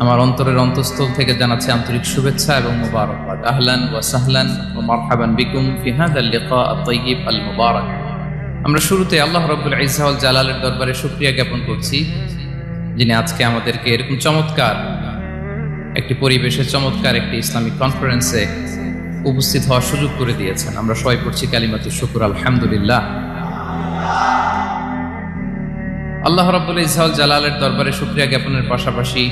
আমার অন্তরের অন্তঃস্থল থেকে জানাচ্ছি আন্তরিক শুভেচ্ছা এবং মুবারকবাদ। আহলান ওয়া সাহলান ওয়া মারহাবান বিকুম ফি হাযাল লিকা আত-তাইয়িব আল মুবারাক। আমরা শুরুতে আল্লাহ রাব্বুল ইজ্জা ওয়াল জালালের দরবারে শুকরিয়া জ্ঞাপন করছি, যিনি আজকে আমাদেরকে এরকম চমৎকার একটি পরিবেশে চমৎকার একটি ইসলামিক কনফারেন্সে উপস্থিত হওয়ার সুযোগ করে দিয়েছেন। আমরা সবাই পড়ছি কালিমাতুশ শুকর, আলহামদুলিল্লাহ। আল্লাহ রাব্বুল ইজ্জা ওয়াল জালালের দরবারে শুকরিয়া জ্ঞাপনের পাশাপাশি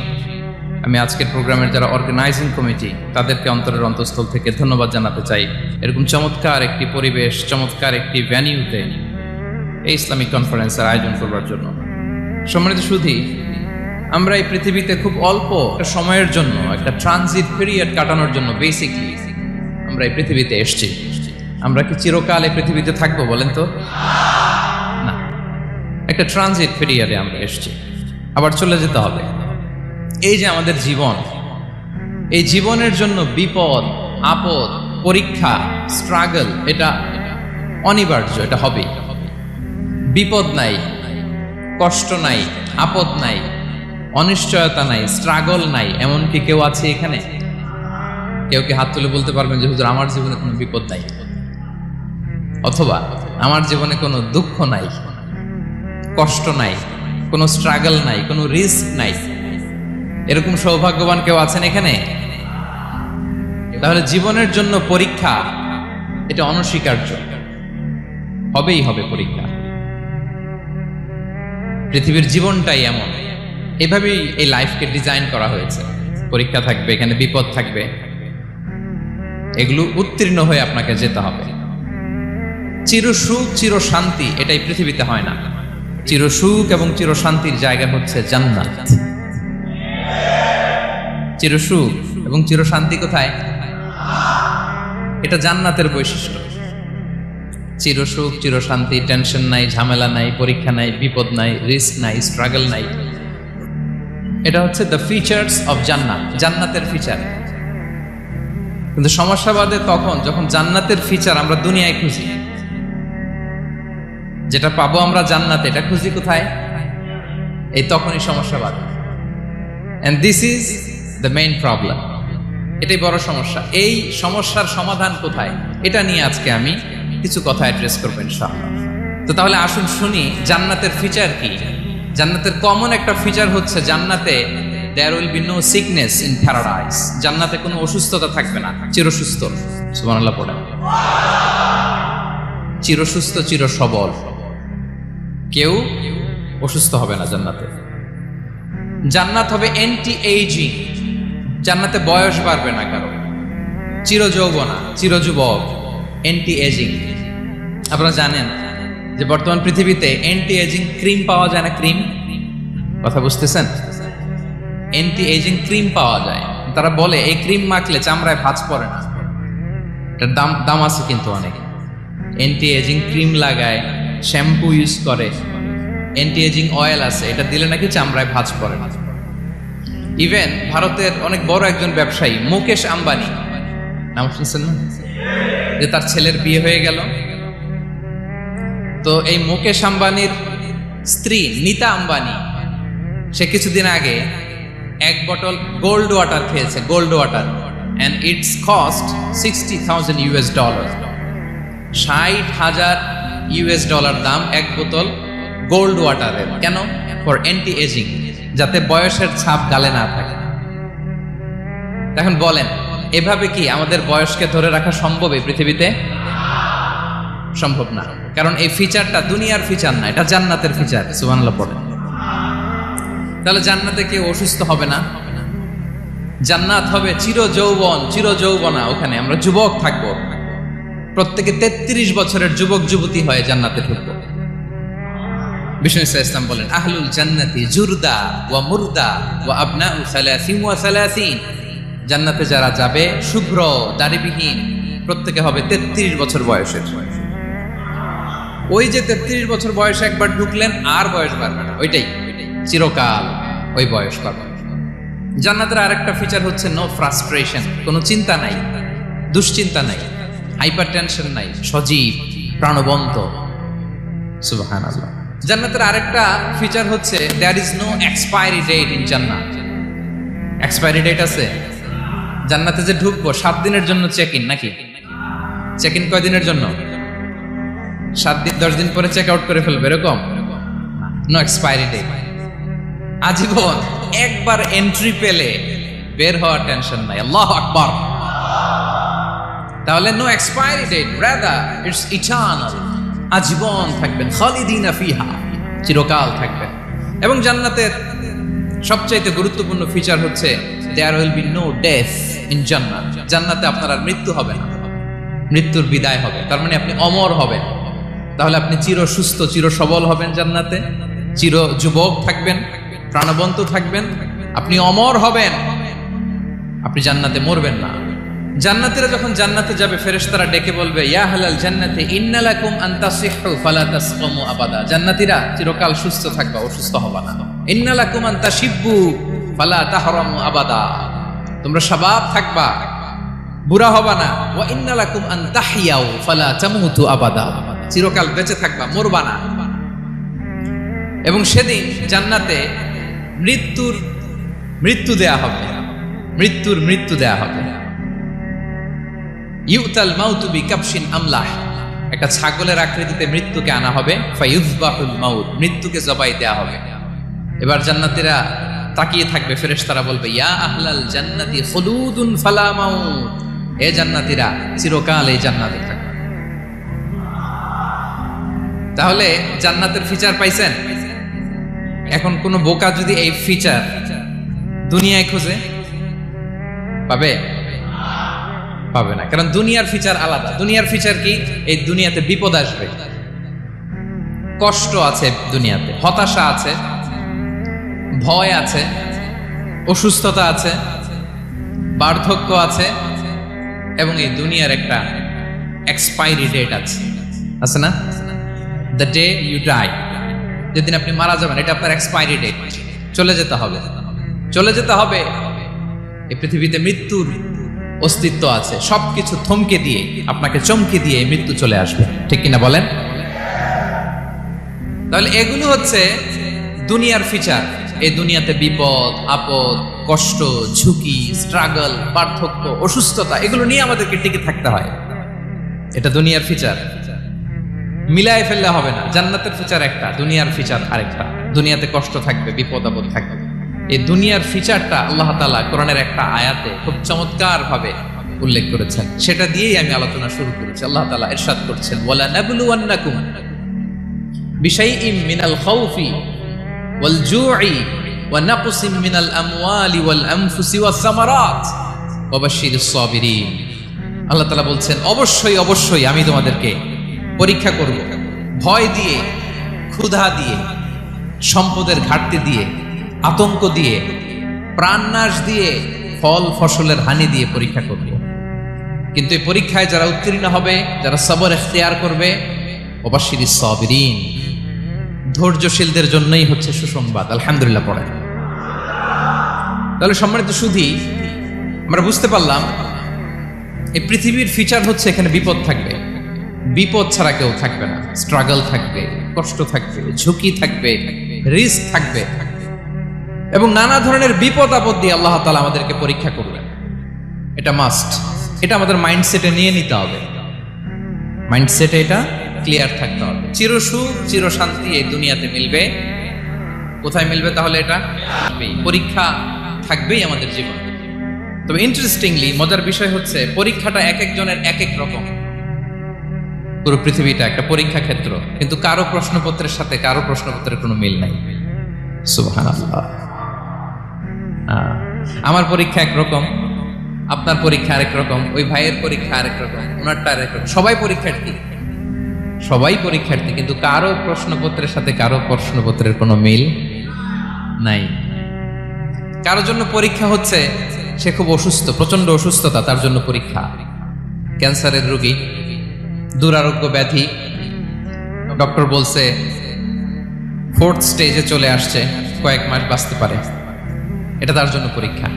আমি আজকের প্রোগ্রামের যারা অর্গানাইজিং কমিটি তাদেরকে অন্তরের অন্তঃস্থল থেকে ধন্যবাদ জানাতে চাই। এরকম চমৎকার একটি পরিবেশ, চমৎকার একটি ভ্যানিউতে এই ইসলামিক কনফারেন্সের আয়োজন করবার জন্য। সম্মানিত সুধী, আমরা এই পৃথিবীতে খুব অল্প একটা সময়ের জন্য, একটা ট্রানজিট পিরিয়ড কাটানোর জন্য বেসিকলি আমরা এই পৃথিবীতে এসেছি। আমরা কি চিরকাল এই পৃথিবীতে থাকবো বলেন তো? না, একটা ট্রানজিট পিরিয়ডে আমরা এসেছি, আবার চলে যেতে হবে। এই যে আমাদের জীবন, এই জীবনের জন্য বিপদ, আপদ, পরীক্ষা, স্ট্রাগল এটা অনিবার্য, এটা হবে। বিপদ নাই, কষ্ট নাই, আপদ নাই, অনিশ্চয়তা নাই, স্ট্রাগল নাই, এমন কি কেউ আছে এখানে? কেউ কি হাত তুলে বলতে পারবেন যে হুজুর আমার জীবনে কোনো বিপদ নাই, অথবা আমার জীবনে কোনো দুঃখ নাই, কষ্ট নাই, কোনো স্ট্রাগল নাই, কোনো রিস্ক নাই? এরকম সৌভাগ্যবান কেউ আছেন এখানে? তাহলে জীবনের জন্য পরীক্ষা এটা অনস্বীকার্য, হবেই হবে পরীক্ষা। পৃথিবীর জীবনটাই এমন, এভাবেই এই লাইফকে ডিজাইন করা হয়েছে। পরীক্ষা থাকবে, এখানে বিপদ থাকবে, এগুলো উত্তীর্ণ হয়ে আপনাকে যেতে হবে। চির সুখ, চির শান্তি এটাই পৃথিবীতে হয় না। চির সুখ এবং চির শান্তির জায়গা হচ্ছে জান্নাত। চির সুখ এবং চির শান্তি কোথায়? এটা জান্নাতের বৈশিষ্ট্য। চির সুখ, চির শান্তি, টেনশন নাই, ঝামেলা নাই, পরীক্ষা নাই, বিপদ নাই, রিস্ক নাই, স্ট্রাগল নাই। এটা হচ্ছে দ্য ফিচার্স অফ জান্নাত, জান্নাতের ফিচার। কিন্তু সমস্যা বাদে তখন যখন জান্নাতের ফিচার আমরা দুনিয়ায় খুঁজি, যেটা পাবো আমরা জান্নাতে, এটা খুঁজি কোথায়? এই তখনই সমস্যা বাদে। And this is the main problem. এটাই বড় সমস্যা। এই সমস্যার সমাধান কোথায়, এটা নিয়ে আজকে আমি কিছু কথা অ্যাড্রেস করবো ইনশাআল্লাহ। তো তাহলে আসুন শুনি জান্নাতের ফিচার কি। জান্নাতের কমন একটা ফিচার হচ্ছে জান্নাতে there will be no sickness in paradise. জান্নাতে কোনো অসুস্থতা থাকবে না, চিরসুস্থ। সুবহানাল্লাহ পড়েন। চিরসুস্থ, চির সবল, কেউ অসুস্থ হবে না জান্নাতে। জান্নাত হবে অ্যান্টি এইজিং, জান্নাতে বয়স বাড়বে না কারো। চির যৌবনা, চির যুবক, অ্যান্টি এজিং। আপনারা জানেন যে বর্তমান পৃথিবীতে অ্যান্টি এজিং ক্রিম পাওয়া যায় না? ক্রিম, কথা বুঝতেছেন? অ্যান্টি এজিং ক্রিম পাওয়া যায়। তারা বলে এই ক্রিম মাখলে চামড়ায় ভাঁজ পড়ে না। এটার দাম আছে কিন্তু অনেক। অ্যান্টি এজিং ক্রিম লাগায়, শ্যাম্পু ইউজ করে, অ্যান্টি এজিং অয়েল আছে, এটা দিলে নাকি চামড়ায় ভাঁজ পড়ে না। ইভেন ভারতের অনেক বড় একজন ব্যবসায়ী মুকেশ আম্বানি, নাম শুনছেন না? যে তার ছেলের বিয়ে হয়ে গেল, তো এই মুকেশ আম্বানির স্ত্রী নীতা আম্বানি, সে কিছুদিন আগে এক বোতল গোল্ড ওয়াটার খেয়েছে, gold water, and it's cost $60,000। $60,000 দাম এক বোতল গোল্ড ওয়াটারের। কেন? ফর অ্যান্টি এজিং, যাতে বয়সের ছাপ গালে না থাকে। এখন বলেন, এভাবে কি আমাদের বয়সকে ধরে রাখা সম্ভব এই পৃথিবীতে? সম্ভব না, কারণ এই ফিচারটা দুনিয়ার ফিচার না, এটা জান্নাতের ফিচার। সুবহানাল্লাহ পড়েন। তাহলে জান্নাতে কেউ অসুস্থ হবে না। জান্নাত হবে চির যৌবন, চির যৌবনা। ওখানে আমরা যুবক থাকবো, প্রত্যেকে 33 বছরের যুবক যুবতী হয়ে জান্নাতে ঢুকবো। বিষ্ণু ইসলাম বলেন, আহলুল জান্নাতি জুরদা ওয়া মুরদা ওয়া আবনাউ 30 ওয়া 30। জান্নাতে যারা যাবে শুভ্র দাড়িবিহীন, প্রত্যেকে হবে 33 বছর বয়সের। ওই যে 33 বছর বয়সে একবার ঢুকলেন, আর বয়স বাড়বে না, ওইটাই চিরকাল ওই বয়স পাবে। জান্নাতের আরেকটা ফিচার হচ্ছে নো ফ্রাস্ট্রেশন, কোনো চিন্তা নাই, দুশ্চিন্তা নাই, হাইপার টেনশন নাই, সজীব, প্রাণবন্ত। সুবহানাল্লাহ। জান্নাতের আরেকটা ফিচার হচ্ছে there is no expiry date in জান্নাত। এক্সপায়ারি ডেট আছে? জান্নাতে যে ঢুকবো 7 দিনের জন্য চেক ইন, নাকি চেক ইন কয় দিনের জন্য? 7 দিন 10 দিন পরে চেক আউট করে ফেলবে এরকম? নো এক্সপায়ারি ডেট, আজীবন। একবার এন্ট্রি পেলে বের হওয়ার টেনশন নাই। আল্লাহু আকবার। তাহলে no expiry date, rather it's eternal, আজীবন থাকবেন, খালিদিনা ফিহা, চিরকাল থাকবেন। এবং জান্নাতের সবচাইতে গুরুত্বপূর্ণ ফিচার হচ্ছে there will be no death in জান্নাত। জান্নাতে আপনার আর মৃত্যু হবে না, মৃত্যুর বিদায় হবে। তার মানে আপনি অমর হবেন। তাহলে আপনি চির সুস্থ, চির সবল হবেন জান্নাতে, চির যুবক থাকবেন, প্রাণবন্ত থাকবেন, আপনি অমর হবেন, আপনি জান্নাতে মরবেন না। জান্নাতীরা যখন জান্নাতে যাবে ফেরেশতারা ডেকে বলবে, ইয়া আহলাল জান্নাতি ইন্না লাকুম আন তাসিহু ফালা তাসকামু আবাদা। জান্নাতীরা চিরকাল সুস্থ থাকবা, অসুস্থ হবা না। ইন্না লাকুম আন তাশিব্বু ফালা তাহরামু আবাদা, তোমরা শাবাব থাকবা, বুড়া হবা না। ওয়া ইন্না লাকুম আন তাহইয়াউ ফালা তামুতু আবাদা, চিরকাল বেঁচে থাকবা, মরবা না। এবং সেদিন জান্নাতে মৃত্যু দেয়া হবে, মৃত্যু দেয়া হবে। ইউতাল মাউতু বিকাবশিন আমলাহ, একটা ছাগলের আকৃতিতে মৃত্যুকে আনা হবে। ফায়ুযবাহুল মাউত, মৃত্যুকে জবাই দেয়া হবে। এবার জান্নাতীরা তাকিয়ে থাকবে, ফেরেশতারা বলবে, ইয়া আহলাল জান্নাতি খুলুদুন ফালা মাউত, এ জান্নাতীরা চিরকাল এই জান্নাতে থাকবে। তাহলে জান্নাতের ফিচার পাইছেন। এখন কোন বোকা যদি এই ফিচার দুনিয়ায় খোঁজে, পাবে? পাবে না, কারণ দুনিয়ার ফিচার আলাদা। দুনিয়ার ফিচার কি? এই দুনিয়াতে বিপদ আসবে, কষ্ট আছে, দুনিয়াতে হতাশা আছে, ভয় আছে, অসুস্থতা আছে, বার্ধক্য আছে, এবং এই দুনিয়ার একটা এক্সপায়ারি ডেট আছে না? দ্য ডে ইউ ডাই, যেদিন আপনি মারা যাবেন, এটা আপনার এক্সপায়ারি ডেট। চলে যেতে হবে, চলে যেতে হবে। এই পৃথিবীতে মৃত্যুর অস্তিত্ব আছে। সবকিছু থমকে দিয়ে, আপনাকে চমকে দিয়ে মৃত্যু চলে আসবে, ঠিক কিনা বলেন? তাহলে এগুলো হচ্ছে দুনিয়ার ফিচার। এই দুনিয়াতে বিপদ আপদ, কষ্ট, ঝুঁকি, স্ট্রাগল, পার্থক্য, অসুস্থতা, এগুলো নিয়ে আমাদেরকে টিকে থাকতে হয়। এটা দুনিয়ার ফিচার, মিলায় ফেললে হবে না। জান্নাতের ফিচার একটা, দুনিয়ার ফিচার আরেকটা। দুনিয়াতে কষ্ট থাকবে, বিপদ আপদ থাকবে। এই দুনিয়ার ফিচারটা আল্লাহ তাআলা কোরআনের একটা আয়াতে খুব চমৎকার ভাবে উল্লেখ করেছেন। সেটা দিয়েই আমি আলোচনা শুরু করেছি। আল্লাহ তাআলা ইরশাদ করছেন, ওয়ালা নাবলুওয়ান্নাকুম বিশাইইম মিনাল খাউফি ওয়াল জু'i ওয়া নাকসিম মিনাল আমওয়ালি ওয়াল আনফুসি ওয়াস সামারাত ওয়া বাশশিরিস সাবিরিন। আল্লাহ তাআলা বলছেন, অবশ্যই আমি তোমাদেরকে পরীক্ষা করব, ভয় দিয়ে, ক্ষুধা দিয়ে, সম্পদের ঘাটতি দিয়ে, আতঙ্ক দিয়ে, প্রাণনাশ দিয়ে, ফল ফসলের হানি দিয়ে পরীক্ষা করব। কিন্তু এই পরীক্ষায় যারা উত্তীর্ণ হবে, যারা সবর ইখতিয়ার করবে, ওয়াবাশশিরিস সাবিরিন, ধৈর্যশীলদের জন্যই হচ্ছে সুসংবাদ। আলহামদুলিল্লাহ পড়েন। তাহলে সম্মানিত সুধী, আমরা বুঝতে পারলাম এই পৃথিবীর ফিচার হচ্ছে এখানে বিপদ থাকবে, বিপদ ছাড়া কেউ থাকবে না। স্ট্রাগল থাকবে, কষ্ট থাকবে, ঝুঁকি থাকবে, রিস্ক থাকবে, এবং নানা ধরনের বিপদ আপদ দিয়ে আল্লাহ তাআলা আমাদেরকে পরীক্ষা করবেন। এটা মাস্ট, এটা আমাদের মাইন্ডসেটে নিয়ে নিতে হবে। মাইন্ডসেটে এটা ক্লিয়ার থাকতে হবে। চিরসুখ চিরশান্তি এই দুনিয়াতে মিলবে, কোথায় মিলবে? তাহলে এটা পরীক্ষা থাকবেই আমাদের জীবনে। তবে ইন্টারেস্টিংলি মজার বিষয় হচ্ছে পরীক্ষাটা এক একজনের এক এক রকম। পুরো পৃথিবীটা একটা পরীক্ষা ক্ষেত্র, কিন্তু কারো প্রশ্নপত্রের সাথে কারো প্রশ্নপত্রের কোনো মিল নাই। সুবহানাল্লাহ। আমার পরীক্ষা একরকম, আপনার পরীক্ষা আরেক রকম, ওই ভাইয়ের পরীক্ষা আরেক রকম, ওনারটা আরেক রকম। সবাই পরীক্ষার্থী, কিন্তু কারো প্রশ্নপত্রের সাথে কারো প্রশ্নপত্রের কোনো মিল নাই। কারোর জন্য পরীক্ষা হচ্ছে সে খুব অসুস্থ, প্রচন্ড অসুস্থতা, তার জন্য পরীক্ষা। ক্যান্সারের রোগী, দুরারোগ্য ব্যাধি, ডক্টর বলছে 4th স্টেজে চলে আসছে, কয়েক মাস বাঁচতে পারে, এটা তার জন্য পরীক্ষা।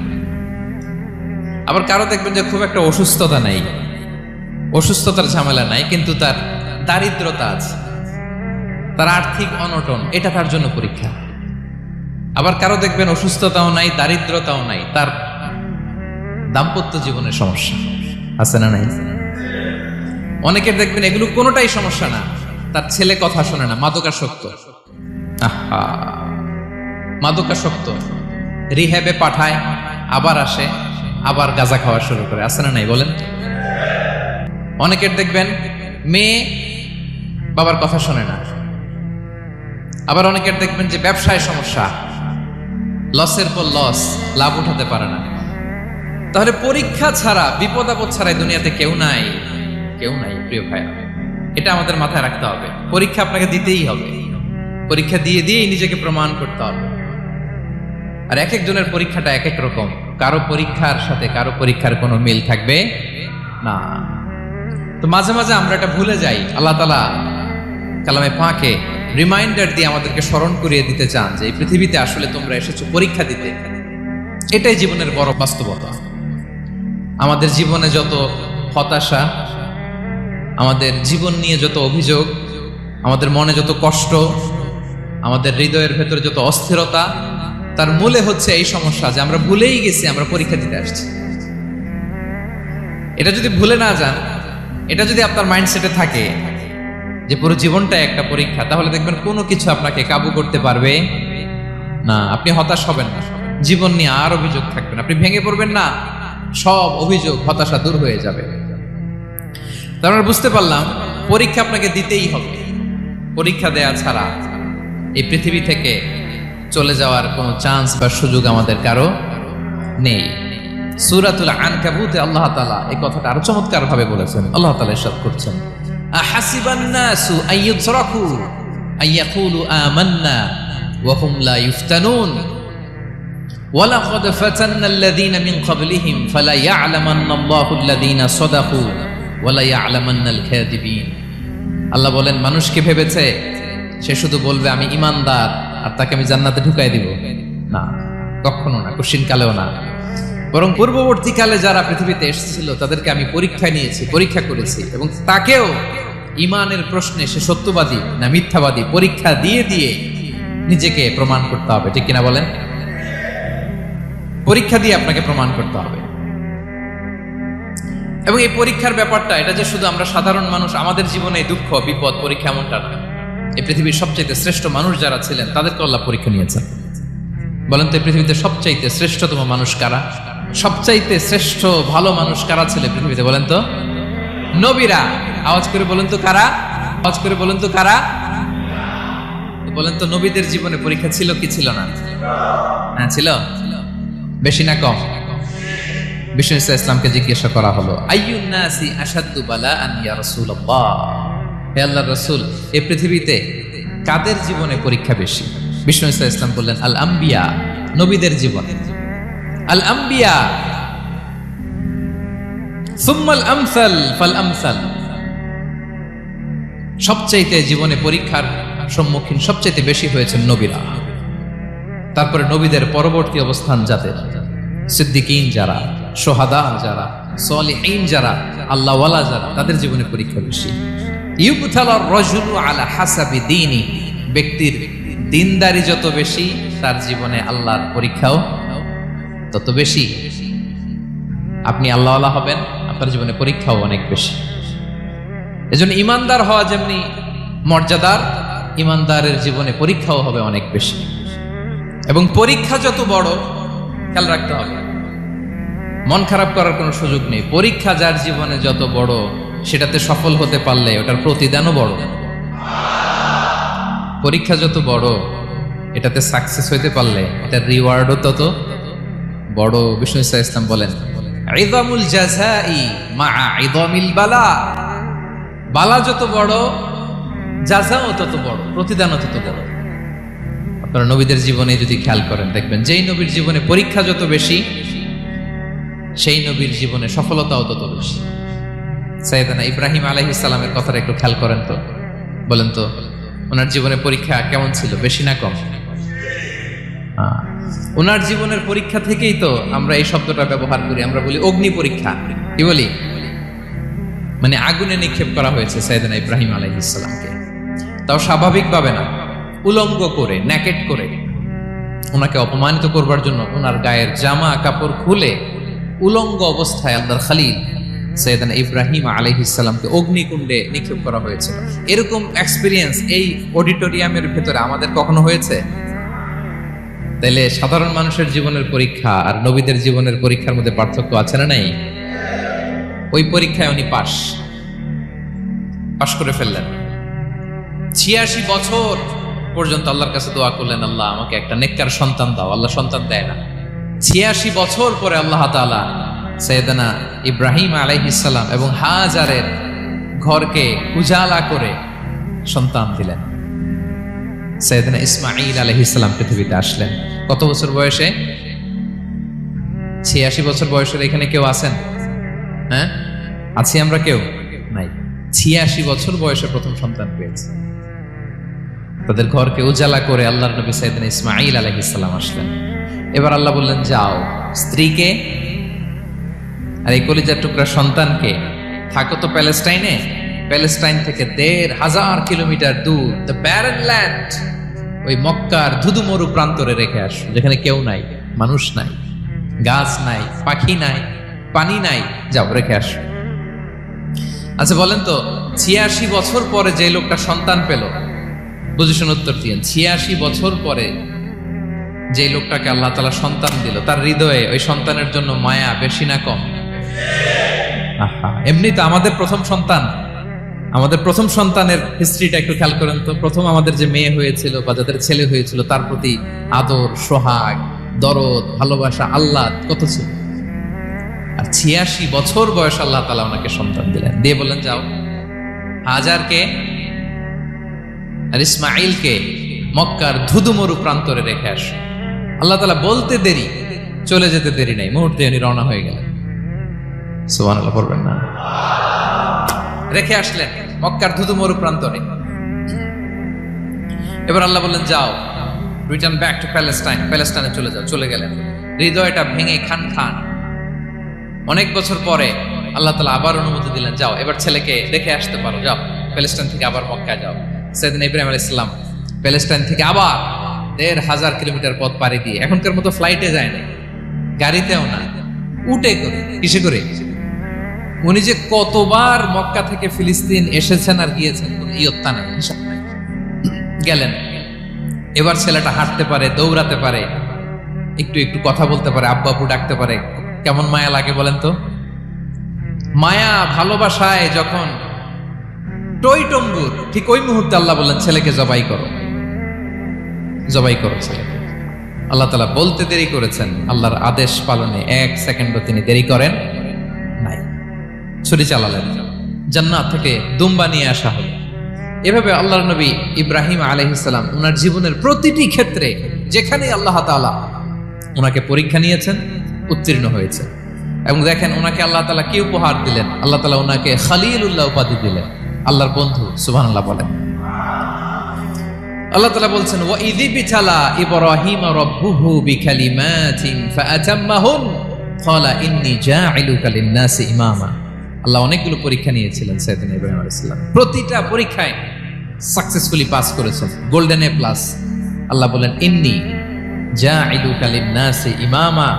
আবার কারো দেখবেন যে খুব একটা অসুস্থতা নাই, অসুস্থতার ঝামেলা নাই, কিন্তু তার দারিদ্রতা আছে, তার আর্থিক অনটন, এটা তার জন্য পরীক্ষা। আবার কারো দেখবেন অসুস্থতাও নাই, দারিদ্রতাও নাই, তার দাম্পত্য জীবনের সমস্যা আছে না নাই? অনেকের দেখবেন এগুলো কোনোটাই সমস্যা না, তার ছেলে কথা শোনে না, মাদকাসক্ত। আহা, মাদকাসক্ত, রিহ্যাবে পাঠায়, আবার আসে, আবার গাঁজা খাওয়া শুরু করে, আছে না নাই বলেন? অনেকের দেখবেন মেয়ে বাবার কথা শোনে না। আবার অনেকের দেখবেন যে ব্যবসায় সমস্যা, লসের পর লস, লাভ উঠাতে পারে না। তাহলে পরীক্ষা ছাড়া, বিপদ আপদ ছাড়াই দুনিয়াতে কেউ নাই, কেউ নাই প্রিয় ভাই। এটা আমাদের মাথায় রাখতে হবে। পরীক্ষা আপনাকে দিতেই হবে, পরীক্ষা দিয়ে দিয়েই নিজেকে প্রমাণ করতে হবে। আর এক একজনের পরীক্ষাটা এক এক রকম, কারো পরীক্ষার সাথে কারো পরীক্ষার কোনো মিল থাকবে না। তো মাঝে মাঝে আমরা এটা ভুলে যাই। আল্লাহ তাআলা কালামে পাকে রিমাইন্ডার দিয়ে আমাদেরকে স্মরণ করিয়ে দিতে চান যে এই পৃথিবীতে আসলে তোমরা এসেছো পরীক্ষা দিতে। এটাই জীবনের বড় বাস্তবতা। আমাদের জীবনে যত হতাশা, আমাদের জীবন নিয়ে যত অভিযোগ, আমাদের মনে যত কষ্ট, আমাদের হৃদয়ের ভেতরে যত অস্থিরতা, তার মূলে হচ্ছে এই সমস্যা যে আমরা ভুলেই গেছি আমরা পরীক্ষা দিতে আসছি। এটা যদি ভুলে না যান, এটা যদি আপনার মাইন্ডসেটে থাকে যে পুরো জীবনটা একটা পরীক্ষা, তাহলে দেখবেন কোনো কিছু আপনাকে কাবু করতে পারবে না। আপনি হতাশ হবেন না, জীবন নিয়ে আর অভিযোগ থাকবেন, আপনি ভেঙে পড়বেন না, সব অভিযোগ হতাশা দূর হয়ে যাবে। তার মানে বুঝতে পারলাম পরীক্ষা আপনাকে দিতেই হবে। পরীক্ষা দেয়া ছাড়া এই পৃথিবী থেকে চলে যাওয়ার কোনো চান্স বা সুযোগ আমাদের কারো নেই। সূরাতুল আনকাবুতে আল্লাহ তাআলা এই কথাটা আরো চমৎকার ভাবে বলেছেন। আল্লাহ তাআলা ইরশাদ করছেন, আহাসিবান নাসু আইয়ুতরাকু আইয়াকুলু আমান্না ওয়া হুম লা ইফতানুন ওয়ালাকাদ ফাতান্নাল্লাযীনা মিন ক্বাবলিহিম ফালা ইয়া'লামান্নাল্লাহু আল্লাযীনা সাদাকু ওয়ালা ইয়া'লামান্নাল কাযিবিন। আল্লাহ বলেন, মানুষ কি ভেবেছে সে শুধু বলবে আমি ঈমানদার আর তাকে আমি জান্নাতে ঢুকাই দিব? না, কখনো না, কোশ্চিন কালেও না। বরং পূর্ববর্তীকালে যারা পৃথিবীতে এসেছিল তাদেরকে আমি পরীক্ষায় নিয়েছি, পরীক্ষা করেছি, এবং তাকেও ঈমানের প্রশ্নে সে সত্যবাদী না মিথ্যাবাদী পরীক্ষা দিয়ে দিয়ে নিজেকে প্রমাণ করতে হবে। ঠিক কিনা বলেন? পরীক্ষা দিয়ে আপনাকে প্রমাণ করতে হবে। এবং এই পরীক্ষার ব্যাপারটা, এটা যে শুধু আমরা সাধারণ মানুষ আমাদের জীবনে দুঃখ বিপদ পরীক্ষা এমনটা না। এই পৃথিবীর সবচাইতে শ্রেষ্ঠ মানুষ যারা ছিলেন তাদেরকে আল্লাহ পরীক্ষা নিয়েছেন। বলেন তো এই পৃথিবীতে সবচাইতে শ্রেষ্ঠতম মানুষ কারা? সবচাইতে শ্রেষ্ঠ ভালো মানুষ কারা ছিল পৃথিবীতে? বলেন তো নবীরা। আওয়াজ করে বলেন তো কারা? আওয়াজ করে বলেন তো কারা? বলেন তো নবীদের জীবনে পরীক্ষা ছিল কি ছিল না? হ্যাঁ ছিল। বেশি না কম? বিষ্ণু ইসলামকে জিজ্ঞাসা করা হলো, আইয়ুন নাসি আশাদ্দু বালাআন ইয়া রাসূলুল্লাহ, হে আল্লাহর রাসূল এই পৃথিবীতে কাদের জীবনে পরীক্ষা বেশি? বিষ্ণু ইসলাম বললেন, আল আম্বিয়া, নবীদের জীবনে। আল আম্বিয়া সুম্মাল আমসাল ফাল আমসাল, সবচাইতে জীবনে পরীক্ষার সম্মুখীন সবচাইতে বেশি হয়েছেন নবীরা। তারপরে নবীদের পরবর্তী অবস্থান যাদের, সিদ্দিকিন যারা, সোহাদা যারা, সলিহিন যারা, আল্লাহওয়ালা যারা, তাদের জীবনে পরীক্ষা বেশি। ইউবতালার রাজুলু আলা হাসাবি দীনি, ব্যক্তির দিনদারি যত বেশি তার জীবনে আল্লাহর পরীক্ষাও তত বেশি। আপনি আল্লাহওয়ালা হবেন, আপনার জীবনে পরীক্ষাও অনেক বেশি। এজন্য ইমানদার হওয়া যেমনি মর্যাদার, ইমানদারের জীবনে পরীক্ষাও হবে অনেক বেশি। এবং পরীক্ষা যত বড়, খেয়াল রাখতে হবে, মন খারাপ করার কোনো সুযোগ নেই। পরীক্ষা যার জীবনে যত বড়, সেটাতে সফল হতে পারলে ওটার প্রতিদানও বড়। পরীক্ষা যত বড়, এটাতে সাকসেস হইতে পারলে এটার রিওয়ার্ডও তত বড়। বিষ্ণু ইসলাম বলেন, ইযামুল জাযাই মাআ ইযামিল বালা, বালা যত বড় জাযাও তত বড়, প্রতিদানও তত বড়। আপনারা নবীদের জীবনে যদি খেয়াল করেন, দেখবেন যেই নবীর জীবনে পরীক্ষা যত বেশি, সেই নবীর জীবনে সফলতাও তত বেশি। সাইয়েদনা ইব্রাহিম আলাইহিস সালামের কথাটা একটু খেয়াল করেন তো, বলেন তো ওনার জীবনে পরীক্ষা কেমন ছিল? বেশি না কম? ওনার জীবনের পরীক্ষা থেকেই তো আমরা এই শব্দটা ব্যবহার করি, আমরা বলি অগ্নি পরীক্ষা। কি বলি? মানে আগুনে নিক্ষেপ করা হয়েছে সাইয়েদনা ইব্রাহিম আলাইহিস সালামকে। তো তাও স্বাভাবিকভাবে না, উলঙ্গ করে, ন্যাকেট করে ওনাকে অপমানিত করবার জন্য ওনার গায়ের জামা কাপড় খুলে উলঙ্গ অবস্থায় আল্লাহর খলিল সৈয়দনা ইব্রাহিম আলাইহিস সালামকে অগ্নিকুণ্ডে নিক্ষেপ করা হয়েছিল। এরকম এক্সপিরিয়েন্স এই অডিটোরিয়ামের ভেতরে আমাদের কখনো হয়েছে? তাইলে সাধারণ মানুষের জীবনের পরীক্ষা আর নবীদের জীবনের পরীক্ষার মধ্যে পার্থক্য আছে না নাই? ওই পরীক্ষায় উনি পাশ করে ফেললেন। 86 বছর পর্যন্ত আল্লাহর কাছে দোয়া করলেন, আল্লাহ আমাকে একটা নেককার সন্তান দাও। আল্লাহ সন্তান দেয় না। 86 বছর পরে আল্লাহ তাআলা সৈয়দনা ইব্রাহিম আলাইহিস সালাম এবং হাজারের ঘরকে উজালা করে সন্তান দিলেন। সৈয়দনা ইসমাঈল আলাইহিস সালাম পৃথিবীতে আসলেন কত বছর বয়সে? 86 বছর বয়সের এখানে কেউ আছেন? হ্যাঁ, আছি আমরা? কেউ নাই। 86 বছর বয়সে প্রথম সন্তান পেয়েছে। তাদের ঘরকে উজালা করে আল্লাহর নবী সৈয়দনা ইসমাঈল আলাইহিস সালাম আসলেন। এবার আল্লাহ বললেন, যাও স্ত্রীকে আর এই কলিজার টুকরা সন্তানকে থাকো তো প্যালেস্টাইনে, প্যালেস্টাইন থেকে ১,৫০০ কিলোমিটার দূর দ্য ব্যারেন ল্যান্ড, ওই মক্কার ধুধুমরু প্রান্তরে রেখে আসো, যেখানে কেউ নাই, মানুষ নাই, গাছ নাই, পাখি নাই, পানি নাই, যাও রেখে আসো। আচ্ছা বলেন তো, ৮৬ বছর পরে যে লোকটা সন্তান পেল, বুঝে শুনে উত্তর দিয়েন, ৮৬ বছর পরে যে লোকটাকে আল্লাহ তাআলা সন্তান দিল, তার হৃদয়ে ওই সন্তানের জন্য মায়া বেশি না কম? এমনি তো আমাদের প্রথম সন্তানের হিস্ট্রিটা একটু খেয়াল করেন তো। প্রথম আমাদের যে মেয়ে হয়েছিল বা যাদের ছেলে হয়েছিল, তার প্রতি আদর, সোহাগ, দরদ, ভালোবাসা, আল্লাহ কত ছিল। আর ৮৬ বছর বয়স আল্লাহ তাআলা ওনাকে সন্তান দিলেন, দিয়ে বললেন যাও হাজারকে আর ইসমাঈলকে মক্কার ধুধুমরু প্রান্তরে রেখে আসো। আল্লাহ তাআলা বলতে দেরি, চলে যেতে দেরি নাই, মুহূর্তে উনি রওনা হয়ে গেলেন। সুবহানাল্লাহ পড়বেন না? রেখে আসলেন মক্কার ধুধুমরু প্রান্তরে। এবার আল্লাহ বললেন, যাও রিটার্ন ব্যাক টু প্যালেস্টাইন, প্যালেস্টাইনে চলে যাও। চলে গেলেন, হৃদয়টা ভেঙে খান। অনেক বছর পরে আল্লাহ তাআলা আবার অনুমতি দিলেন, যাও এবার ছেলেকে দেখে আসতে পারো, যাও প্যালেস্টাইন থেকে আবার মক্কায় যাও। সাইয়েদনা ইব্রাহিম আলাইহিস সালাম প্যালেস্টাইন থেকে আবার ১,৫০০ কিলোমিটার পথ পাড়ি দিয়ে, এখনকার মতো ফ্লাইটে যায় না, গাড়িতেও না, উটে করে। কিসে করে? উনি যে কতবার মক্কা থেকে ফিলিস্তিন এসেছেন আর গিয়েছেন, কোনো ইয়ত্তা নাই, হিসাব নাই। গেলেন, এবার ছেলেটা হাঁটতে পারে, দৌড়াতে পারে, একটু একটু কথা বলতে পারে, আব্বু আব্বু ডাকতে পারে। কেমন মায়া লাগে বলেন তো? মায়া ভালোবাসায় যখন টইটম্বুর, ঠিক ওই মুহূর্তে আল্লাহ বললেন, ছেলেকে জবাই করো ছেলেকে। আল্লাহ তাআলা বলতে দেরি করেছেন, আল্লাহর আদেশ পালনে ১ সেকেন্ডও তিনি দেরি করেন নাই। ছুরি চালালেন, জান্নাত থেকে দুম্বা নিয়ে আসা হলো। এভাবে আল্লাহর নবী ইব্রাহিম আলাইহিস সালাম ওনার জীবনের প্রতিটি ক্ষেত্রে যেখানে আল্লাহ তাআলা ওনাকে পরীক্ষা নিয়েছেন, উত্তীর্ণ হয়েছে। এবং দেখেন ওনাকে আল্লাহ তাআলা কি উপহার দিলেন। আল্লাহ তাআলা ওনাকে খলিলুল্লাহ উপাধি দিলেন, আল্লাহর বন্ধু। সুবহানাল্লাহ বলেন। আল্লাহ তাআলা বলছেন, ওয়া ইযিবতালা ইব্রাহিম রাব্বুহু বিকালিমাতিন ফাআতাম্মাহুন ক্বালা ইন্নী জাঈলুকা লিন-নাসি ইমামা। আল্লাহ অনেকগুলো পরীক্ষা নিয়েছিলেন সাইয়েদনা ইব্রাহিম আলাইহিস সালাম, প্রতিটা পরীক্ষায় সাকসেসফুলি পাস করেছেন, গোল্ডেন এ প্লাস। আল্লাহ বলেন, ইন্নী জাঈলুকা লিন-নাসি ইমামা,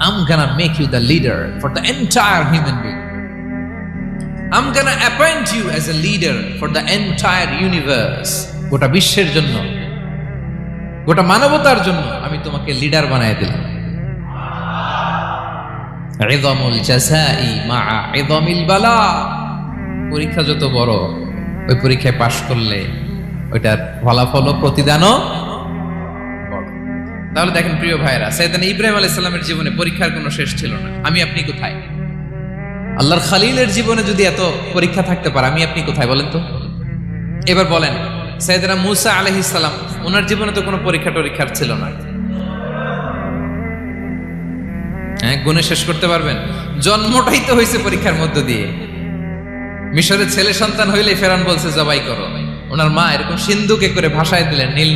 I'm gonna make you the leader for the entire human being. I'm gonna appoint you as a leader for the entire universe. গোটা বিশ্বের জন্য, গোটা মানবতার জন্য আমি তোমাকে লিডার বানায় দিলাম। ইযামুল জাযাই মা'a ইযামিল বালা। পরীক্ষা যত বড়, ওই পরীক্ষায় পাশ করলে ওইটার ফলাফল ও প্রতিদানও বড়। তাহলে দেখেন প্রিয় ভাইরা, সাইয়েদনা ইব্রাহিম আলাইহিস সালামের জীবনে পরীক্ষার কোনো শেষ ছিল না। আমি আপনি কোথায়? আল্লাহর খলিলের জীবনে যদি এত পরীক্ষা থাকতে পারে, আমি আপনি কোথায় বলেন তো? এবার বলেন, সাইয়েদনা মূসা আলাইহিস সালাম, ওনার জীবনে তো কোনো পরীক্ষার ছিল না। হ্যাঁ, গুণে শেষ করতে পারবেন? জন্মটাই তো হয়েছে পরীক্ষার মধ্য দিয়ে। মিশরের ছেলে সন্তান হইলে ফেরাউন বলছে জবাই করো, ওনার মা এরকম সিন্ধুকে করে ভাসায় দিলেন নীল